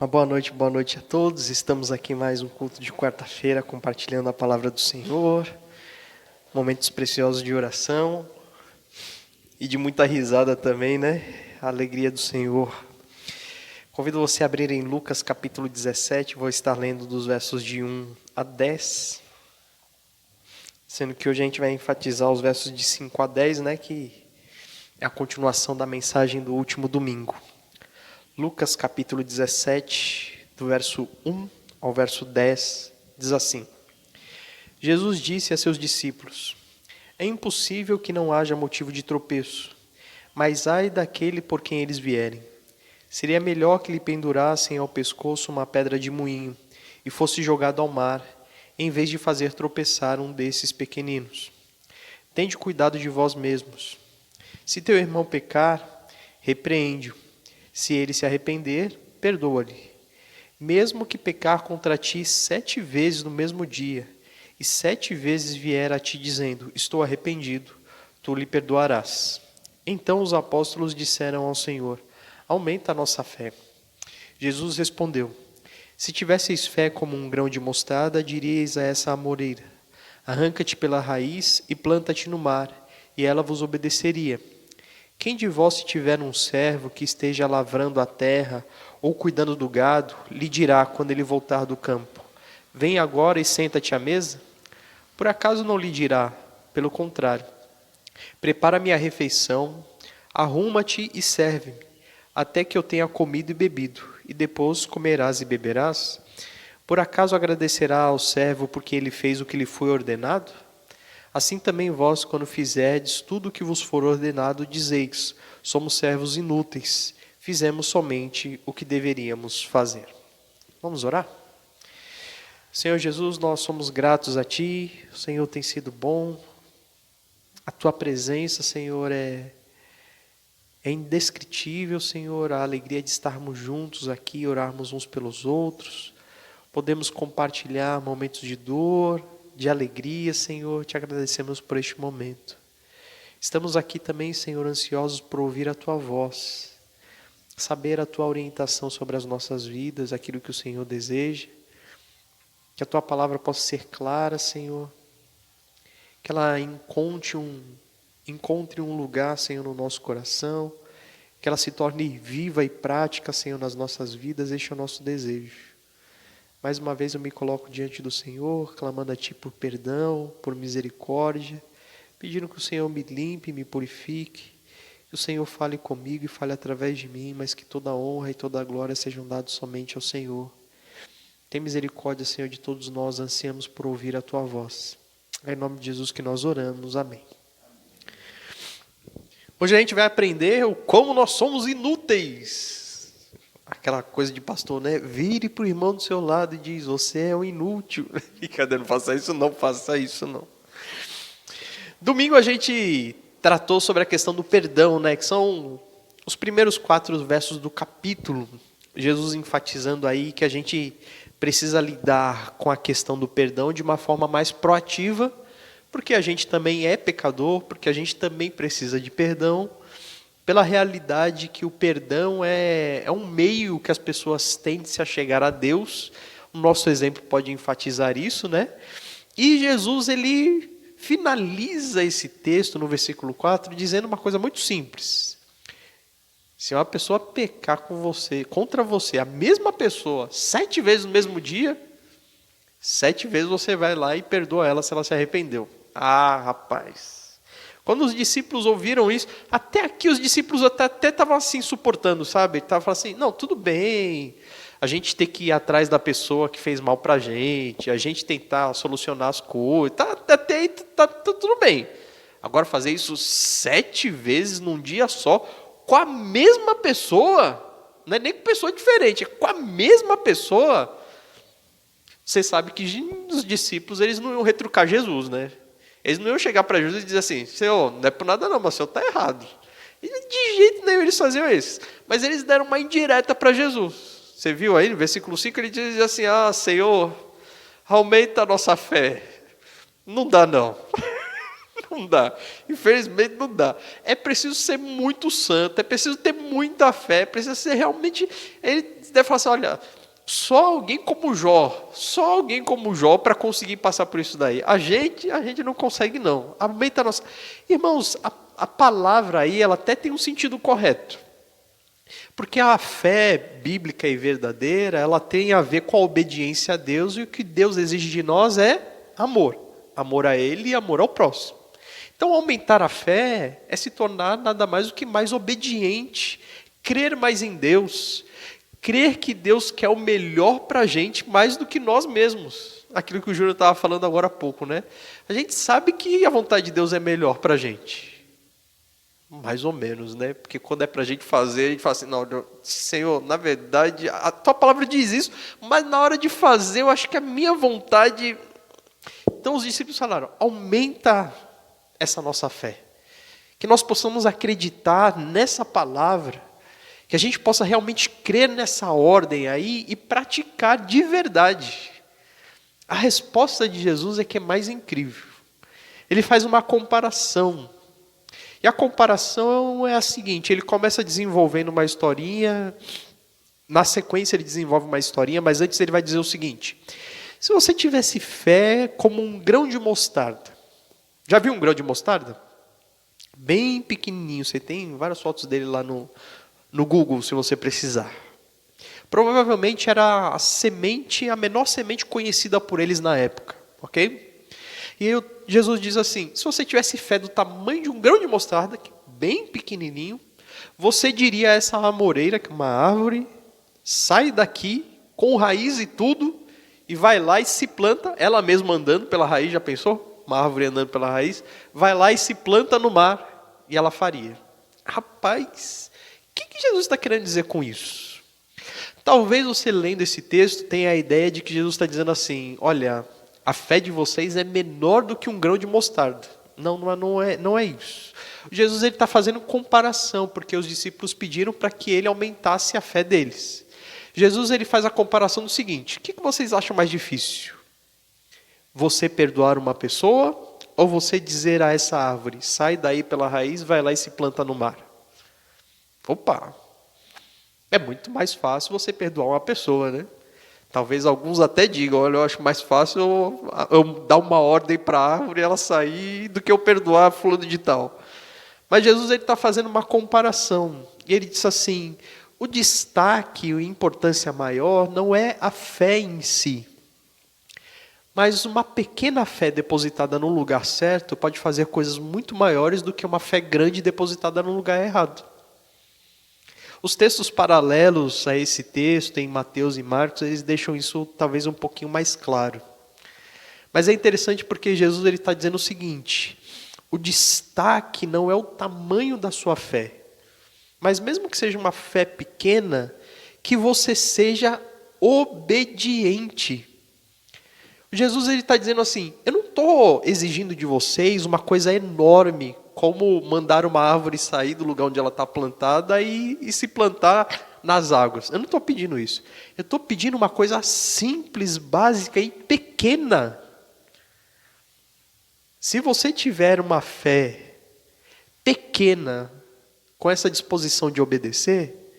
Uma boa noite a todos. Estamos aqui em mais um culto de quarta-feira, compartilhando a palavra do Senhor, momentos preciosos de oração e de muita risada também, né? A alegria do Senhor. Convido você a abrir em Lucas capítulo 17, vou estar lendo dos versos de 1 a 10, sendo que hoje a gente vai enfatizar os versos de 5 a 10, né? Que é a continuação da mensagem do último domingo. Lucas capítulo 17, do verso 1 ao verso 10, diz assim: Jesus disse a seus discípulos: É impossível que não haja motivo de tropeço, mas ai daquele por quem eles vierem. Seria melhor que lhe pendurassem ao pescoço uma pedra de moinho e fosse jogado ao mar, em vez de fazer tropeçar um desses pequeninos. Tende cuidado de vós mesmos. Se teu irmão pecar, repreende-o. Se ele se arrepender, perdoa-lhe. Mesmo que pecar contra ti 7 vezes no mesmo dia, e 7 vezes vier a ti dizendo, estou arrependido, tu lhe perdoarás. Então os apóstolos disseram ao Senhor, aumenta a nossa fé. Jesus respondeu, se tivesseis fé como um grão de mostarda, diríeis a essa amoreira, arranca-te pela raiz e planta-te no mar, e ela vos obedeceria. Quem de vós, se tiver um servo que esteja lavrando a terra ou cuidando do gado, lhe dirá quando ele voltar do campo, vem agora e senta-te à mesa? Por acaso não lhe dirá, pelo contrário, prepara-me a refeição, arruma-te e serve-me, até que eu tenha comido e bebido, e depois comerás e beberás? Por acaso agradecerá ao servo porque ele fez o que lhe foi ordenado? Assim também vós, quando fizerdes tudo o que vos for ordenado, dizeis, somos servos inúteis, fizemos somente o que deveríamos fazer. Vamos orar? Senhor Jesus, nós somos gratos a Ti, o Senhor tem sido bom, a Tua presença, Senhor, é indescritível, Senhor, a alegria de estarmos juntos aqui, orarmos uns pelos outros, podemos compartilhar momentos de dor, de alegria, Senhor, te agradecemos por este momento. Estamos aqui também, Senhor, ansiosos por ouvir a Tua voz, saber a Tua orientação sobre as nossas vidas, aquilo que o Senhor deseja, que a Tua palavra possa ser clara, Senhor, que ela encontre um lugar, Senhor, no nosso coração, que ela se torne viva e prática, Senhor, nas nossas vidas, este é o nosso desejo. Mais uma vez eu me coloco diante do Senhor, clamando a Ti por perdão, por misericórdia, pedindo que o Senhor me limpe, me purifique, que o Senhor fale comigo e fale através de mim, mas que toda a honra e toda a glória sejam dados somente ao Senhor. Tem misericórdia, Senhor, de todos nós, ansiamos por ouvir a Tua voz. É em nome de Jesus que nós oramos, amém. Hoje a gente vai aprender como nós somos inúteis. Aquela coisa de pastor, né? Vire para o irmão do seu lado e diz, você é um inútil. Brincadeira, não faça isso não, faça isso não. Domingo a gente tratou sobre a questão do perdão, né? Que são os primeiros 4 versos do capítulo. Jesus enfatizando aí que a gente precisa lidar com a questão do perdão de uma forma mais proativa, porque a gente também é pecador, porque a gente também precisa de perdão, pela realidade que o perdão é um meio que as pessoas têm de se achegar a Deus. O nosso exemplo pode enfatizar isso, né? E Jesus, ele finaliza esse texto no versículo 4, dizendo uma coisa muito simples. Se uma pessoa pecar contra você, a mesma pessoa, 7 vezes no mesmo dia, 7 vezes você vai lá e perdoa ela se ela se arrependeu. Ah, rapaz! Quando os discípulos ouviram isso, até aqui os discípulos até estavam assim suportando, sabe? Estavam falando assim, não, tudo bem, a gente tem que ir atrás da pessoa que fez mal pra gente, a gente tentar solucionar as coisas, até aí tá tudo bem. Agora fazer isso 7 vezes num dia só, com a mesma pessoa, não é nem com pessoa diferente, é com a mesma pessoa. Você sabe que os discípulos, eles não iam retrucar Jesus, né? Eles não iam chegar para Jesus e dizer assim, Senhor, não é por nada não, mas o Senhor está errado. E de jeito nenhum eles faziam isso. Mas eles deram uma indireta para Jesus. Você viu aí no versículo 5, ele diz assim, Senhor, aumenta a nossa fé. Não dá não. Não dá. Infelizmente não dá. É preciso ser muito santo, é preciso ter muita fé, precisa ser realmente... deve falar assim, olha, só alguém como Jó para conseguir passar por isso daí. A gente não consegue não. Aumenta a nossa... Irmãos, a palavra aí, ela até tem um sentido correto. Porque a fé bíblica e verdadeira, ela tem a ver com a obediência a Deus, e o que Deus exige de nós é amor. Amor a Ele e amor ao próximo. Então, aumentar a fé é se tornar nada mais do que mais obediente, crer mais em Deus, crer que Deus quer o melhor para a gente mais do que nós mesmos. Aquilo que o Júnior estava falando agora há pouco, né? A gente sabe que a vontade de Deus é melhor para a gente. Mais ou menos, né? Porque quando é para a gente fazer, a gente fala assim, não, Senhor, na verdade, a tua palavra diz isso, mas na hora de fazer, eu acho que a minha vontade... Então os discípulos falaram, aumenta essa nossa fé. Que nós possamos acreditar nessa palavra, que a gente possa realmente crer nessa ordem aí e praticar de verdade. A resposta de Jesus é que é mais incrível. Ele faz uma comparação. E a comparação é a seguinte, ele começa desenvolvendo uma historinha, na sequência ele desenvolve uma historinha, mas antes ele vai dizer o seguinte, se você tivesse fé como um grão de mostarda, já viu um grão de mostarda? Bem pequenininho, você tem várias fotos dele lá no Google, se você precisar. Provavelmente era a menor semente conhecida por eles na época, ok? E aí Jesus diz assim, se você tivesse fé do tamanho de um grão de mostarda, bem pequenininho, você diria a essa amoreira, que é uma árvore, sai daqui, com raiz e tudo, e vai lá e se planta, ela mesma andando pela raiz, já pensou? Uma árvore andando pela raiz, vai lá e se planta no mar, e ela faria. Rapaz, o que Jesus está querendo dizer com isso? Talvez você lendo esse texto tenha a ideia de que Jesus está dizendo assim, olha, a fé de vocês é menor do que um grão de mostarda. Não é isso. Jesus está fazendo comparação, porque os discípulos pediram para que ele aumentasse a fé deles. Jesus ele faz a comparação do seguinte, o que vocês acham mais difícil? Você perdoar uma pessoa ou você dizer a essa árvore, sai daí pela raiz, vai lá e se planta no mar? Opa, é muito mais fácil você perdoar uma pessoa, né? Talvez alguns até digam, olha, eu acho mais fácil eu dar uma ordem para a árvore e ela sair do que eu perdoar fulano de tal. Mas Jesus está fazendo uma comparação. E ele diz assim, o destaque, a importância maior não é a fé em si. Mas uma pequena fé depositada no lugar certo pode fazer coisas muito maiores do que uma fé grande depositada no lugar errado. Os textos paralelos a esse texto, em Mateus e Marcos, eles deixam isso talvez um pouquinho mais claro. Mas é interessante porque Jesus está dizendo o seguinte, o destaque não é o tamanho da sua fé, mas mesmo que seja uma fé pequena, que você seja obediente. Jesus está dizendo assim, eu não estou exigindo de vocês uma coisa enorme, como mandar uma árvore sair do lugar onde ela está plantada e se plantar nas águas. Eu não estou pedindo isso. Eu estou pedindo uma coisa simples, básica e pequena. Se você tiver uma fé pequena, com essa disposição de obedecer,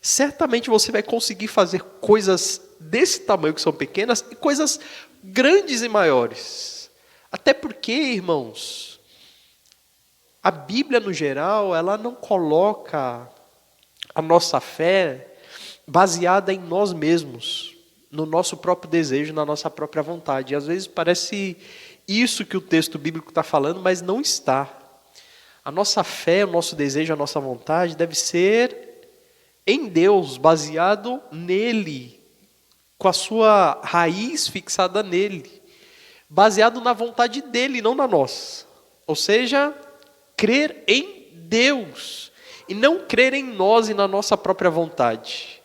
certamente você vai conseguir fazer coisas desse tamanho que são pequenas e coisas grandes e maiores. Até porque, irmãos, a Bíblia no geral, ela não coloca a nossa fé baseada em nós mesmos, no nosso próprio desejo, na nossa própria vontade. E às vezes parece isso que o texto bíblico está falando, mas não está. A nossa fé, o nosso desejo, a nossa vontade deve ser em Deus, baseado nele, com a sua raiz fixada nele, baseado na vontade dele, não na nossa. Ou seja, crer em Deus, e não crer em nós e na nossa própria vontade.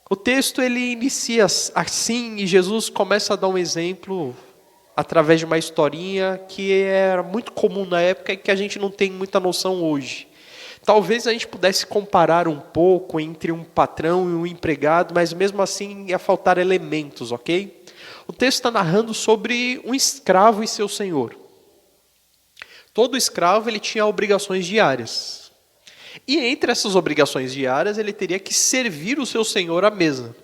O texto ele inicia assim, e Jesus começa a dar um exemplo, através de uma historinha que era muito comum na época e que a gente não tem muita noção hoje. Talvez a gente pudesse comparar um pouco entre um patrão e um empregado, mas mesmo assim ia faltar elementos, ok? O texto está narrando sobre um escravo e seu senhor. Todo escravo ele tinha obrigações diárias. E entre essas obrigações diárias, ele teria que servir o seu senhor à mesa.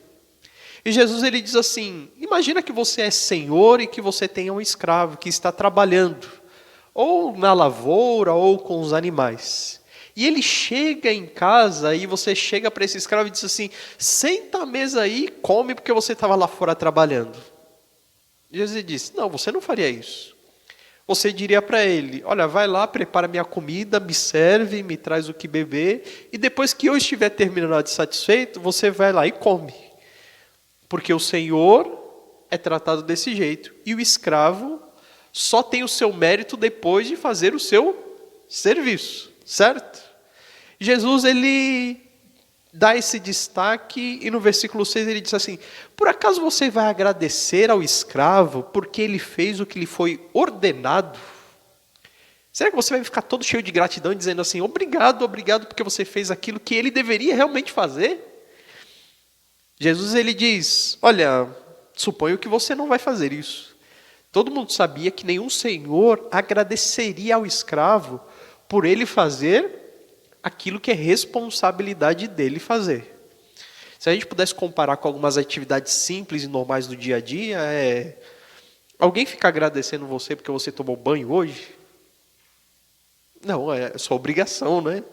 E Jesus ele diz assim: imagina que você é senhor e que você tenha um escravo que está trabalhando, ou na lavoura, ou com os animais. E ele chega em casa e você chega para esse escravo e diz assim: senta à mesa aí e come porque você estava lá fora trabalhando. Jesus disse: não, você não faria isso. Você diria para ele: olha, vai lá, prepara minha comida, me serve, me traz o que beber, e depois que eu estiver terminado e satisfeito, você vai lá e come. Porque o Senhor é tratado desse jeito, e o escravo só tem o seu mérito depois de fazer o seu serviço, certo? Jesus, ele dá esse destaque, e no versículo 6 ele diz assim: por acaso você vai agradecer ao escravo porque ele fez o que lhe foi ordenado? Será que você vai ficar todo cheio de gratidão e dizendo assim: obrigado, obrigado porque você fez aquilo que ele deveria realmente fazer? Jesus ele diz: olha, suponho que você não vai fazer isso. Todo mundo sabia que nenhum senhor agradeceria ao escravo por ele fazer aquilo que é responsabilidade dele fazer. Se a gente pudesse comparar com algumas atividades simples e normais do dia a dia, alguém fica agradecendo você porque você tomou banho hoje? Não, é sua obrigação, né?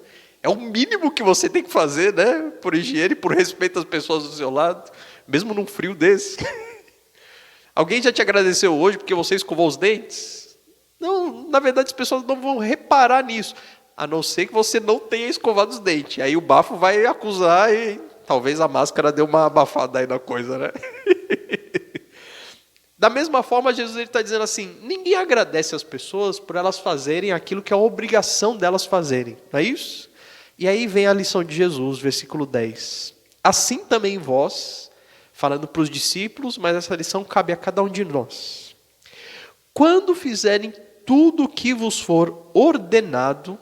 É o mínimo que você tem que fazer, né? Por higiene, por respeito às pessoas do seu lado, mesmo num frio desse. Alguém já te agradeceu hoje porque você escovou os dentes? Não, na verdade as pessoas não vão reparar nisso, a não ser que você não tenha escovado os dentes. Aí o bafo vai acusar e talvez a máscara dê uma abafada aí na coisa, né? Da mesma forma, Jesus está dizendo assim: ninguém agradece as pessoas por elas fazerem aquilo que é a obrigação delas fazerem, não é isso? E aí vem a lição de Jesus, versículo 10. Assim também vós, falando para os discípulos, mas essa lição cabe a cada um de nós. Quando fizerem tudo o que vos for ordenado,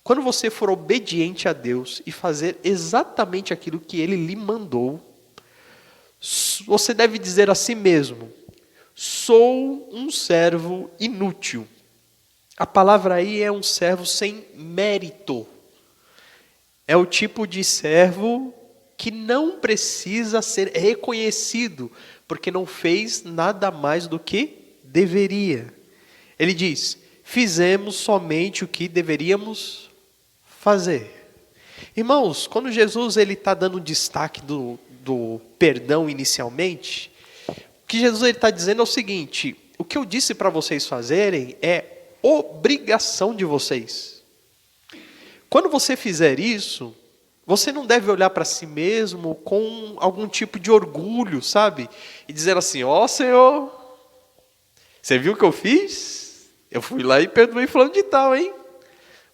quando você for obediente a Deus e fazer exatamente aquilo que Ele lhe mandou, você deve dizer a si mesmo: sou um servo inútil. A palavra aí é um servo sem mérito. É o tipo de servo que não precisa ser reconhecido, porque não fez nada mais do que deveria. Ele diz: fizemos somente o que deveríamos fazer. Irmãos, quando Jesus está dando destaque do perdão inicialmente, o que Jesus está dizendo é o seguinte: o que eu disse para vocês fazerem é obrigação de vocês. Quando você fizer isso, você não deve olhar para si mesmo com algum tipo de orgulho, sabe? E dizer assim: ó Senhor, você viu o que eu fiz? Eu fui lá e perdoei fulano de tal, hein?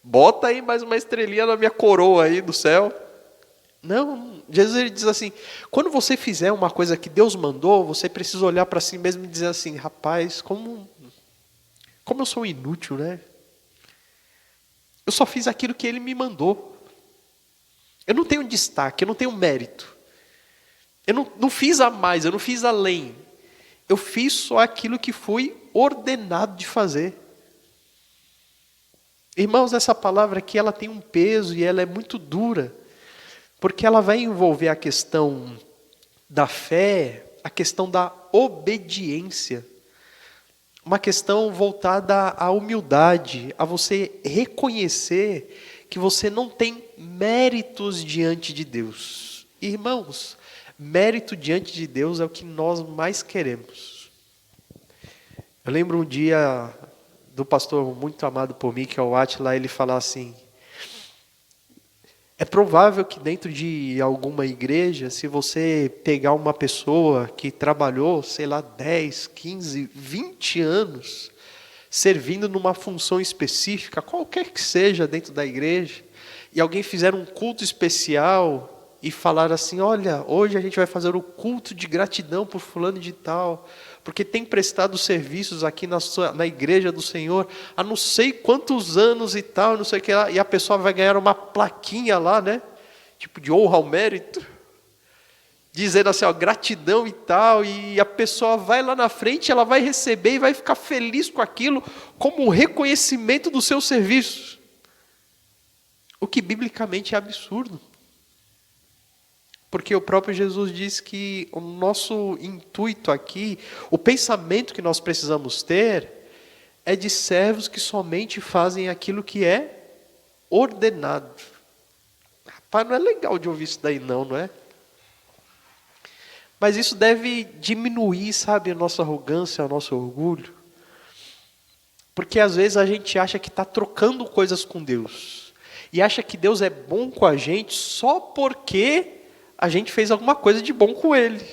Bota aí mais uma estrelinha na minha coroa aí do céu. Não, Jesus ele diz assim: quando você fizer uma coisa que Deus mandou, você precisa olhar para si mesmo e dizer assim: rapaz, como eu sou inútil, né? Eu só fiz aquilo que Ele me mandou. Eu não tenho destaque, eu não tenho mérito. Eu não fiz a mais, eu não fiz além. Eu fiz só aquilo que fui ordenado de fazer. Irmãos, essa palavra aqui, ela tem um peso e ela é muito dura, porque ela vai envolver a questão da fé, a questão da obediência, uma questão voltada à humildade, a você reconhecer que você não tem méritos diante de Deus. Irmãos, mérito diante de Deus é o que nós mais queremos. Eu lembro um dia do pastor muito amado por mim, que é o Átila, ele fala assim: é provável que dentro de alguma igreja, se você pegar uma pessoa que trabalhou, sei lá, 10, 15, 20 anos, servindo numa função específica, qualquer que seja dentro da igreja, e alguém fizer um culto especial e falar assim: olha, hoje a gente vai fazer o culto de gratidão por fulano de tal, porque tem prestado serviços aqui na igreja do Senhor há não sei quantos anos e tal, não sei o que lá, e a pessoa vai ganhar uma plaquinha lá, né? Tipo de honra ao mérito, dizendo assim, ó, gratidão e tal, e a pessoa vai lá na frente, ela vai receber e vai ficar feliz com aquilo, como um reconhecimento do seu serviço. O que biblicamente é absurdo. Porque o próprio Jesus diz que o nosso intuito aqui, o pensamento que nós precisamos ter, é de servos que somente fazem aquilo que é ordenado. Rapaz, não é legal de ouvir isso daí não é? Mas isso deve diminuir, sabe, a nossa arrogância, o nosso orgulho. Porque às vezes a gente acha que está trocando coisas com Deus. E acha que Deus é bom com a gente só porque a gente fez alguma coisa de bom com Ele.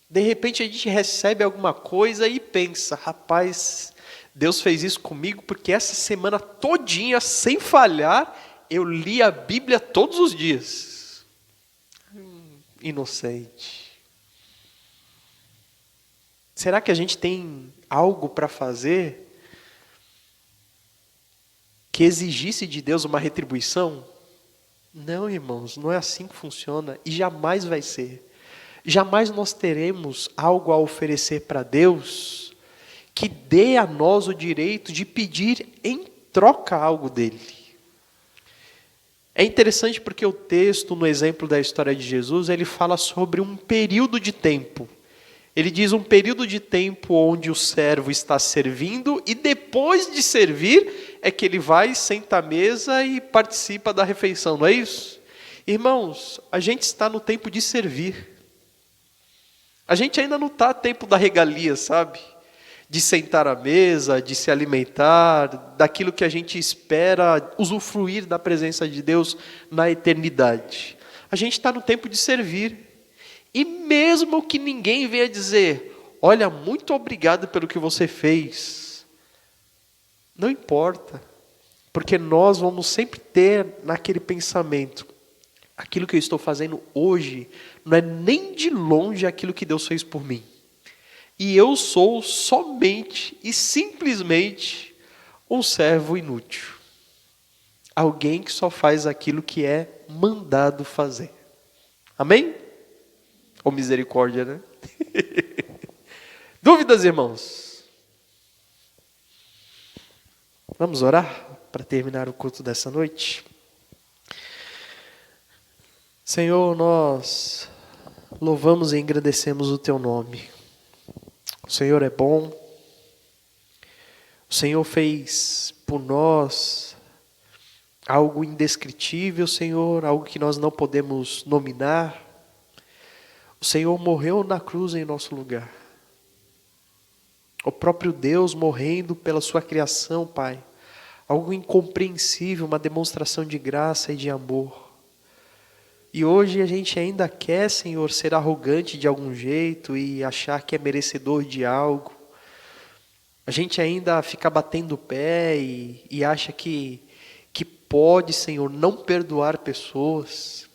De repente a gente recebe alguma coisa e pensa, rapaz, Deus fez isso comigo porque essa semana todinha, sem falhar, eu li a Bíblia todos os dias. Inocente. Será que a gente tem algo para fazer que exigisse de Deus uma retribuição? Não, irmãos, não é assim que funciona e jamais vai ser. Jamais nós teremos algo a oferecer para Deus que dê a nós o direito de pedir em troca algo dele. É interessante porque o texto, no exemplo da história de Jesus, ele fala sobre um período de tempo. Ele diz um período de tempo onde o servo está servindo e depois de servir é que ele vai, senta à mesa e participa da refeição, não é isso? Irmãos, a gente está no tempo de servir. A gente ainda não está no tempo da regalia, sabe? De sentar à mesa, de se alimentar, daquilo que a gente espera usufruir da presença de Deus na eternidade. A gente está no tempo de servir. E mesmo que ninguém venha dizer, olha, muito obrigado pelo que você fez, não importa, porque nós vamos sempre ter naquele pensamento, aquilo que eu estou fazendo hoje não é nem de longe aquilo que Deus fez por mim. E eu sou somente e simplesmente um servo inútil. Alguém que só faz aquilo que é mandado fazer. Amém? Ou misericórdia, né? Dúvidas, irmãos? Vamos orar para terminar o culto dessa noite? Senhor, nós louvamos e engrandecemos o Teu nome. O Senhor é bom. O Senhor fez por nós algo indescritível, Senhor, algo que nós não podemos nominar. O Senhor morreu na cruz em nosso lugar. O próprio Deus morrendo pela sua criação, Pai. Algo incompreensível, uma demonstração de graça e de amor. E hoje a gente ainda quer, Senhor, ser arrogante de algum jeito e achar que é merecedor de algo. A gente ainda fica batendo o pé e acha que pode, Senhor, não perdoar pessoas.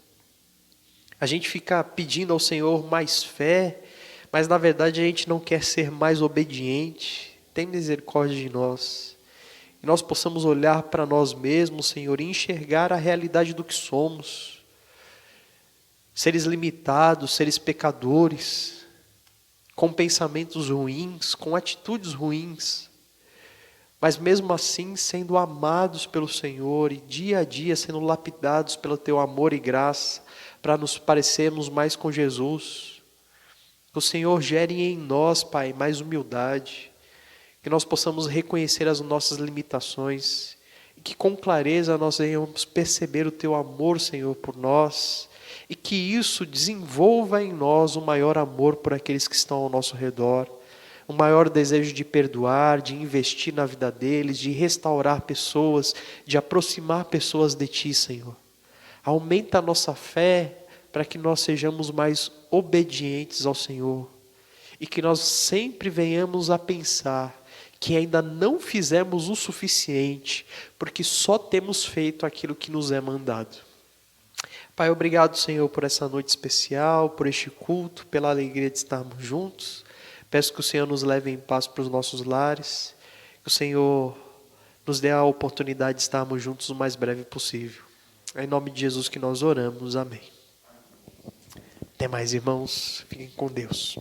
A gente fica pedindo ao Senhor mais fé, mas na verdade a gente não quer ser mais obediente. Tem misericórdia de nós. Que nós possamos olhar para nós mesmos, Senhor, e enxergar a realidade do que somos. Seres limitados, seres pecadores, com pensamentos ruins, com atitudes ruins. Mas mesmo assim sendo amados pelo Senhor e dia a dia sendo lapidados pelo Teu amor e graça, para nos parecermos mais com Jesus. Que o Senhor gere em nós, Pai, mais humildade. Que nós possamos reconhecer as nossas limitações. E que com clareza nós venhamos perceber o Teu amor, Senhor, por nós. E que isso desenvolva em nós um maior amor por aqueles que estão ao nosso redor. Um maior desejo de perdoar, de investir na vida deles, de restaurar pessoas, de aproximar pessoas de Ti, Senhor. Aumenta a nossa fé para que nós sejamos mais obedientes ao Senhor. E que nós sempre venhamos a pensar que ainda não fizemos o suficiente, porque só temos feito aquilo que nos é mandado. Pai, obrigado, Senhor, por essa noite especial, por este culto, pela alegria de estarmos juntos. Peço que o Senhor nos leve em paz para os nossos lares, que o Senhor nos dê a oportunidade de estarmos juntos o mais breve possível. É em nome de Jesus que nós oramos. Amém. Até mais, irmãos. Fiquem com Deus.